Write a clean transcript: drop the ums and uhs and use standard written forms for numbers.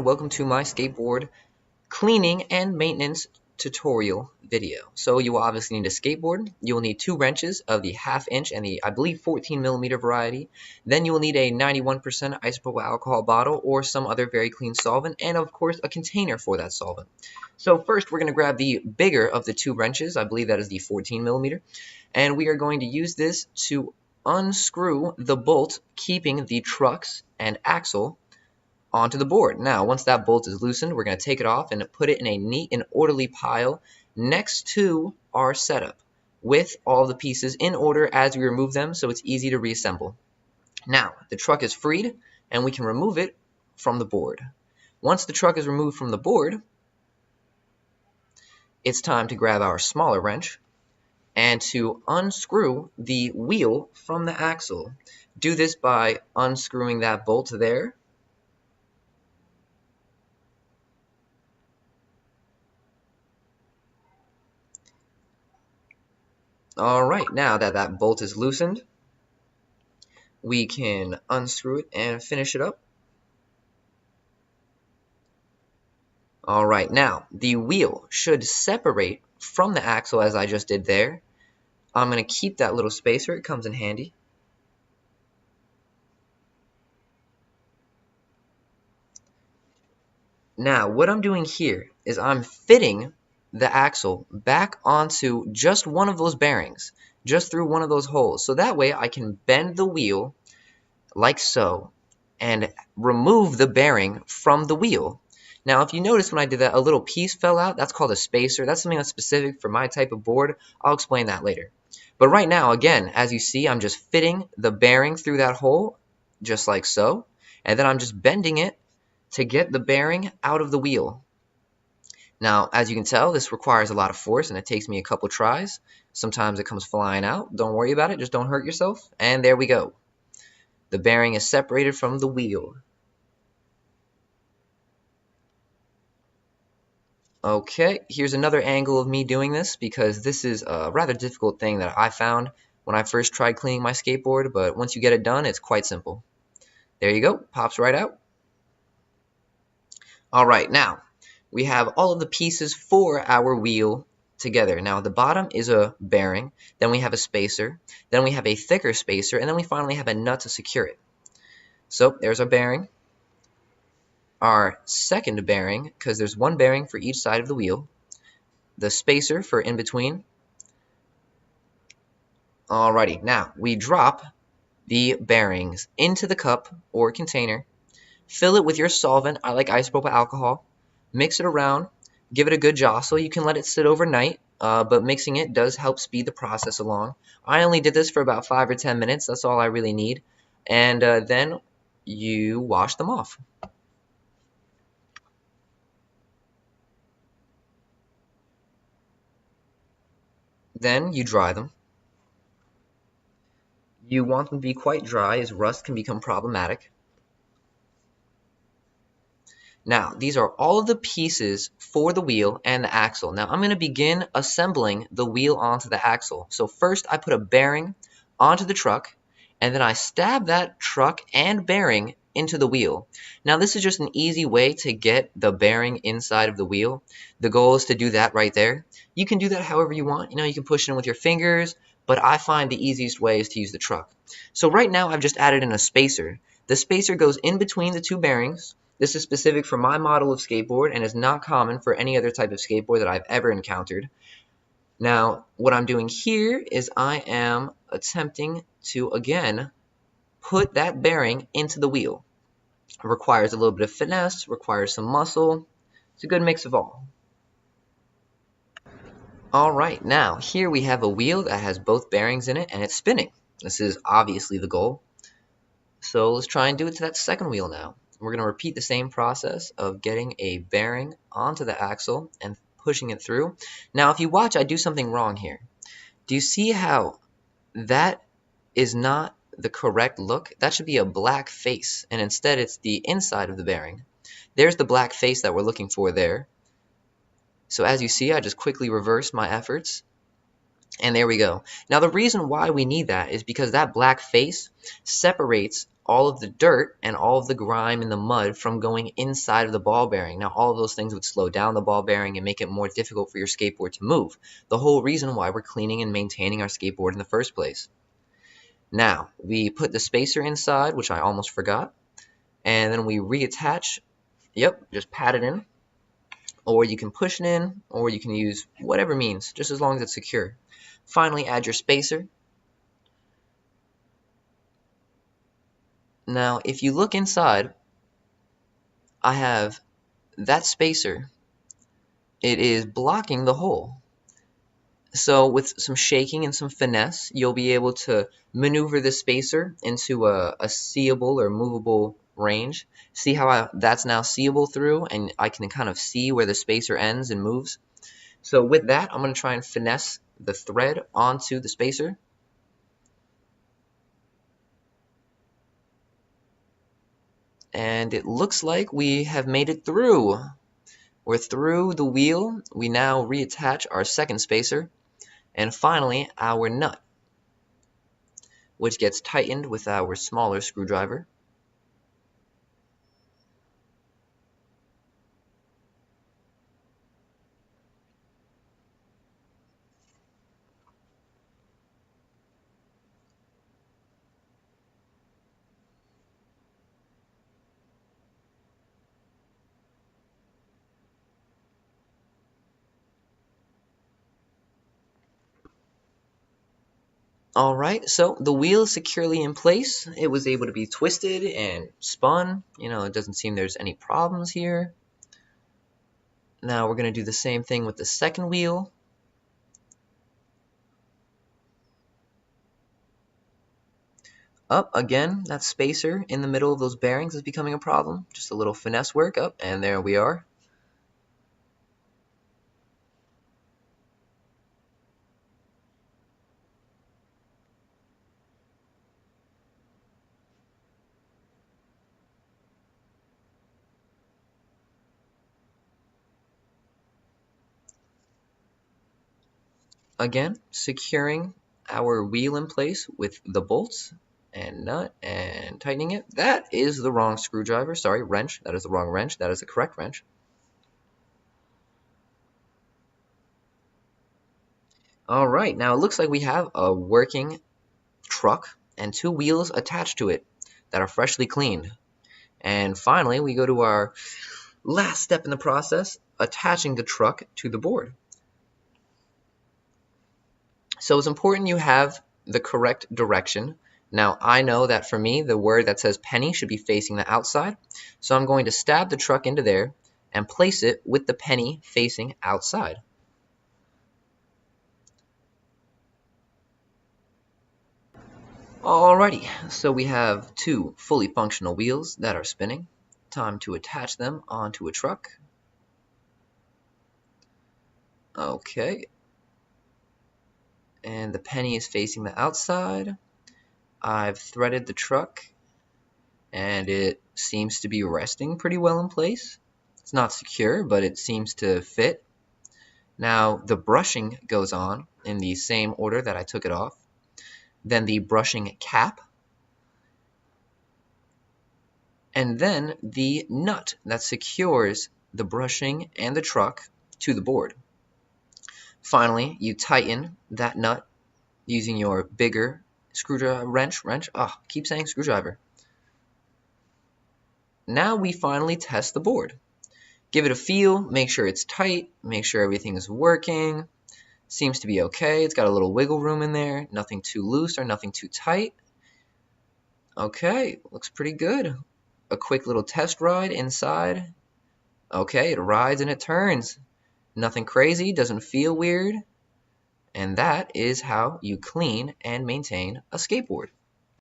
and welcome to my skateboard cleaning and maintenance tutorial video. So you will obviously need a skateboard, you will need 2 wrenches of the 1/2 inch and the I believe 14mm variety, then you will need a 91% isopropyl alcohol bottle or some other very clean solvent, and of course a container for that solvent. So first we're going to grab the bigger of the 2 wrenches, I believe that is the 14mm, and we are going to use this to unscrew the bolt keeping the trucks and axle onto the board. Now, once that bolt is loosened, we're going to take it off and put it in a neat and orderly pile next to our setup with all the pieces in order as we remove them so it's easy to reassemble. Now, the truck is freed and we can remove it from the board. Once the truck is removed from the board, it's time to grab our smaller wrench and to unscrew the wheel from the axle. Do this by unscrewing that bolt there. Alright, now that that bolt is loosened, we can unscrew it and finish it up. Alright, now the wheel should separate from the axle as I just did there. I'm going to keep that little spacer, it comes in handy. Now what I'm doing here is I'm fitting the axle back onto just one of those bearings, just through one of those holes, so that way I can bend the wheel like so and remove the bearing from the wheel. Now if you notice when I did that, a little piece fell out. That's called a spacer. That's something that's specific for my type of board. I'll explain that later. But right now, again, as you see, I'm just fitting the bearing through that hole just like so, and then I'm just bending it to get the bearing out of the wheel. Now, as you can tell, this requires a lot of force and it takes me a couple tries. Sometimes it comes flying out. Don't worry about it, just don't hurt yourself. And there we go. The bearing is separated from the wheel. Okay, here's another angle of me doing this because this is a rather difficult thing that I found when I first tried cleaning my skateboard, but once you get it done, it's quite simple. There you go, pops right out. Alright, now we have all of the pieces for our wheel together. Now the bottom is a bearing, then we have a spacer, then we have a thicker spacer, and then we finally have a nut to secure it. So there's our bearing. Our second bearing, because there's one bearing for each side of the wheel, the spacer for in between. Alrighty, now we drop the bearings into the cup or container, fill it with your solvent. I like isopropyl alcohol, mix it around, give it a good jostle. You can let it sit overnight, but mixing it does help speed the process along. I only did this for about 5 or 10 minutes, that's all I really need, and then you wash them off. Then you dry them. You want them to be quite dry as rust can become problematic. Now, these are all of the pieces for the wheel and the axle. Now, I'm going to begin assembling the wheel onto the axle. So first, I put a bearing onto the truck, and then I stab that truck and bearing into the wheel. Now, this is just an easy way to get the bearing inside of the wheel. The goal is to do that right there. You can do that however you want. You know, you can push it in with your fingers, but I find the easiest way is to use the truck. So right now, I've just added in a spacer. The spacer goes in between the 2 bearings. This is specific for my model of skateboard and is not common for any other type of skateboard that I've ever encountered. Now, what I'm doing here is I am attempting to, again, put that bearing into the wheel. It requires a little bit of finesse, requires some muscle. It's a good mix of all. Alright, now here we have a wheel that has both bearings in it and it's spinning. This is obviously the goal. So let's try and do it to that second wheel now. We're going to repeat the same process of getting a bearing onto the axle and pushing it through. Now if you watch, I do something wrong here. Do you see how that is not the correct look? That should be a black face, and instead it's the inside of the bearing. There's the black face that we're looking for there. So as you see, I just quickly reversed my efforts, and there we go. Now the reason why we need that is because that black face separates all of the dirt and all of the grime and the mud from going inside of the ball bearing. Now, all of those things would slow down the ball bearing and make it more difficult for your skateboard to move. The whole reason why we're cleaning and maintaining our skateboard in the first place. Now, we put the spacer inside, which I almost forgot, and then we reattach. Yep, just pat it in, or you can push it in, or you can use whatever means, just as long as it's secure. Finally, add your spacer. Now, if you look inside, I have that spacer. It is blocking the hole. So with some shaking and some finesse, you'll be able to maneuver the spacer into a seeable or movable range. See how that's now seeable through, and I can kind of see where the spacer ends and moves. So with that, I'm going to try and finesse the thread onto the spacer. And it looks like we have made it through. We're through the wheel. We now reattach our second spacer. And finally, our nut, which gets tightened with our smaller screwdriver. Alright, so the wheel is securely in place. It was able to be twisted and spun. It doesn't seem there's any problems here. Now we're going to do the same thing with the second wheel. Up again, that spacer in the middle of those bearings is becoming a problem. Just a little finesse work up, and there we are. Again, securing our wheel in place with the bolts and nut and tightening it. That is the wrong screwdriver. Sorry, wrench. That is the wrong wrench. That is the correct wrench. Alright, now it looks like we have a working truck and two wheels attached to it that are freshly cleaned. And finally, we go to our last step in the process, attaching the truck to the board. So it's important you have the correct direction. Now, I know that for me, the word that says penny should be facing the outside. So I'm going to stab the truck into there and place it with the penny facing outside. Alrighty, so we have two fully functional wheels that are spinning. Time to attach them onto a truck. Okay. And the penny is facing the outside. I've threaded the truck, and it seems to be resting pretty well in place. It's not secure, but it seems to fit. Now, the brushing goes on in the same order that I took it off. Then the brushing cap, and then the nut that secures the brushing and the truck to the board. Finally, you tighten that nut using your bigger screwdriver wrench. Keep saying screwdriver. Now we finally test the board. Give it a feel, make sure it's tight, make sure everything is working. Seems to be okay. It's got a little wiggle room in there, nothing too loose or nothing too tight. Okay, looks pretty good. A quick little test ride inside. Okay, it rides and it turns. Nothing crazy, doesn't feel weird. And that is how you clean and maintain a skateboard.